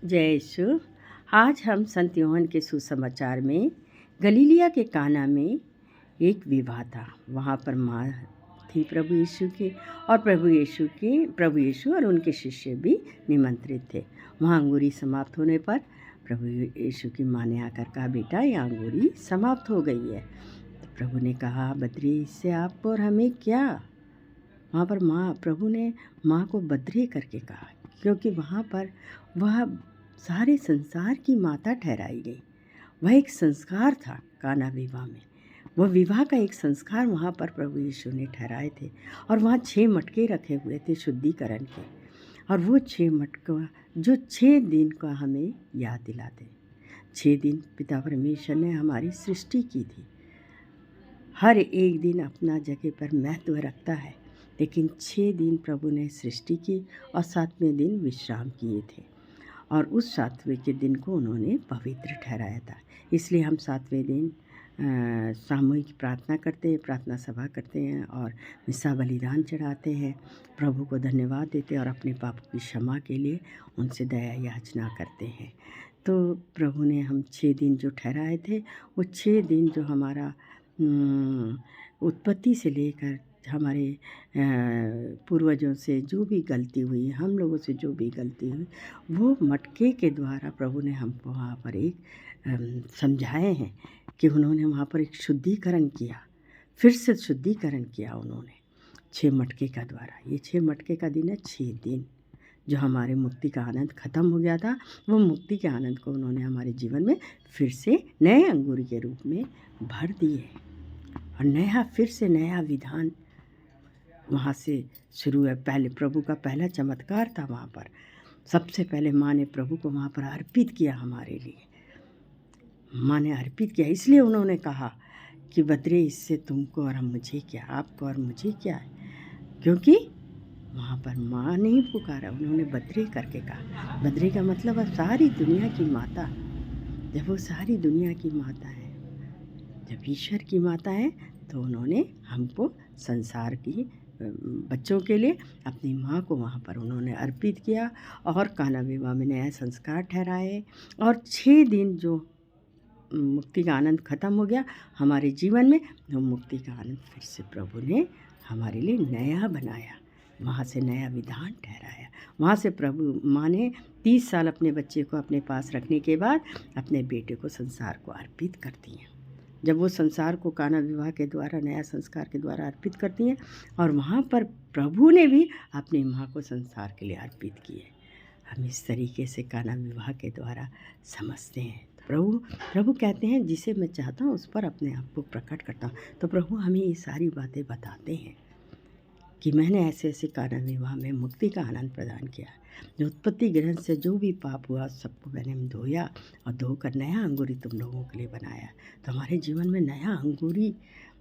जय यीशु। आज हम संत यूहन्ना के सुसमाचार में गलीलिया के काना में एक विवाह था। वहाँ पर माँ थी प्रभु यीशु के, और प्रभु यीशु और उनके शिष्य भी निमंत्रित थे। वहाँ अंगूरी समाप्त होने पर प्रभु यीशु की माँ ने आकर कहा, बेटा ये अंगूरी समाप्त हो गई है। तो प्रभु ने कहा, बद्री इससे आपको और हमें क्या। वहाँ पर प्रभु ने माँ को बद्री करके कहा, क्योंकि वहाँ पर वह सारे संसार की माता ठहराई गई। वह एक संस्कार था काना विवाह में। वह विवाह का एक संस्कार वहाँ पर प्रभु यीशु ने ठहराए थे। और वहाँ 6 मटके रखे हुए थे शुद्धिकरण के, और वो 6 मटका जो 6 दिन का हमें याद दिलाते। 6 दिन पिता परमेश्वर ने हमारी सृष्टि की थी। हर एक दिन अपना जगह पर महत्व रखता है, लेकिन 6 दिन प्रभु ने सृष्टि की और 7वें दिन विश्राम किए थे, और उस 7वें के दिन को उन्होंने पवित्र ठहराया था। इसलिए हम 7वें दिन सामूहिक प्रार्थना करते हैं, प्रार्थना सभा करते हैं और मिस्सा बलिदान चढ़ाते हैं, प्रभु को धन्यवाद देते हैं और अपने पापों की क्षमा के लिए उनसे दया याचना करते हैं। तो प्रभु ने हम 6 दिन जो ठहराए थे, वो 6 दिन जो हमारा उत्पत्ति से लेकर हमारे पूर्वजों से जो भी गलती हुई, हम लोगों से जो भी गलती हुई, वो मटके के द्वारा प्रभु ने हमको वहाँ पर एक समझाए हैं कि उन्होंने वहाँ पर एक शुद्धिकरण किया, फिर से शुद्धिकरण किया उन्होंने 6 मटके का द्वारा। ये 6 मटके का दिन है, 6 दिन जो हमारे मुक्ति का आनंद ख़त्म हो गया था, वो मुक्ति के आनंद को उन्होंने हमारे जीवन में फिर से नए अंगूर के रूप में भर दिए, और फिर से नया विधान वहाँ से शुरू है। पहले प्रभु का पहला चमत्कार था वहाँ पर। सबसे पहले माँ ने प्रभु को वहाँ पर अर्पित किया हमारे लिए। माँ ने अर्पित किया, इसलिए उन्होंने कहा कि बद्रे इससे तुमको और मुझे क्या, आपको और मुझे क्या है, क्योंकि वहाँ पर माँ ने ही पुकारा, उन्होंने बद्रे करके कहा। बद्रे का मतलब है सारी दुनिया की माता। जब वो सारी दुनिया की माता है, जब ईश्वर की माता है, तो उन्होंने हमको संसार की बच्चों के लिए अपनी माँ को वहाँ पर उन्होंने अर्पित किया, और काना विवाह में नया संस्कार ठहराए। और 6 दिन जो मुक्ति का आनंद ख़त्म हो गया हमारे जीवन में, तो मुक्ति का आनंद फिर से प्रभु ने हमारे लिए नया बनाया, वहाँ से नया विधान ठहराया। वहाँ से प्रभु माँ ने 30 साल अपने बच्चे को अपने पास रखने के बाद अपने बेटे को संसार को अर्पित करती हैं। जब वो संसार को काना विवाह के द्वारा, नया संस्कार के द्वारा अर्पित करती हैं, और वहाँ पर प्रभु ने भी अपनी माँ को संसार के लिए अर्पित की है। हम इस तरीके से काना विवाह के द्वारा समझते हैं। प्रभु कहते हैं, जिसे मैं चाहता हूँ उस पर अपने आप को प्रकट करता हूँ। तो प्रभु हमें ये सारी बातें बताते हैं कि मैंने ऐसे ऐसे काना विवाह में मुक्ति का आनंद प्रदान किया। जो उत्पत्ति ग्रंथ से जो भी पाप हुआ सबको मैंने धोया, और धोकर नया अंगूरी तुम लोगों के लिए बनाया। तो हमारे जीवन में नया अंगूरी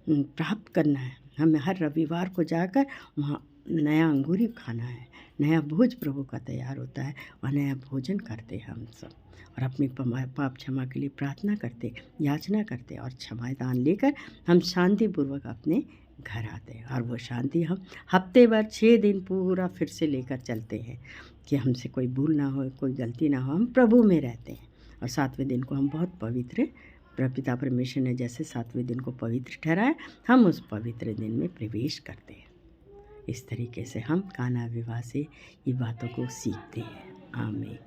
प्राप्त करना है। हमें हर रविवार को जाकर वहाँ नया अंगूरी खाना है। नया भोज प्रभु का तैयार होता है, और नया भोजन करते हैं हम सब, और अपने पाप क्षमा के लिए प्रार्थना करते, याचना करते, और क्षमा दान लेकर हम शांतिपूर्वक अपने घर आते हैं। और वो शांति हम हफ्ते भर 6 दिन पूरा फिर से लेकर चलते हैं कि हमसे कोई भूल ना हो, कोई गलती ना हो, हम प्रभु में रहते हैं। और 7वें दिन को हम बहुत पवित्र, पिता परमेश्वर ने जैसे 7वें दिन को पवित्र ठहराया, हम उस पवित्र दिन में प्रवेश करते हैं। इस तरीके से हम काना विवाह से ये बातों को सीखते हैं। आमीन।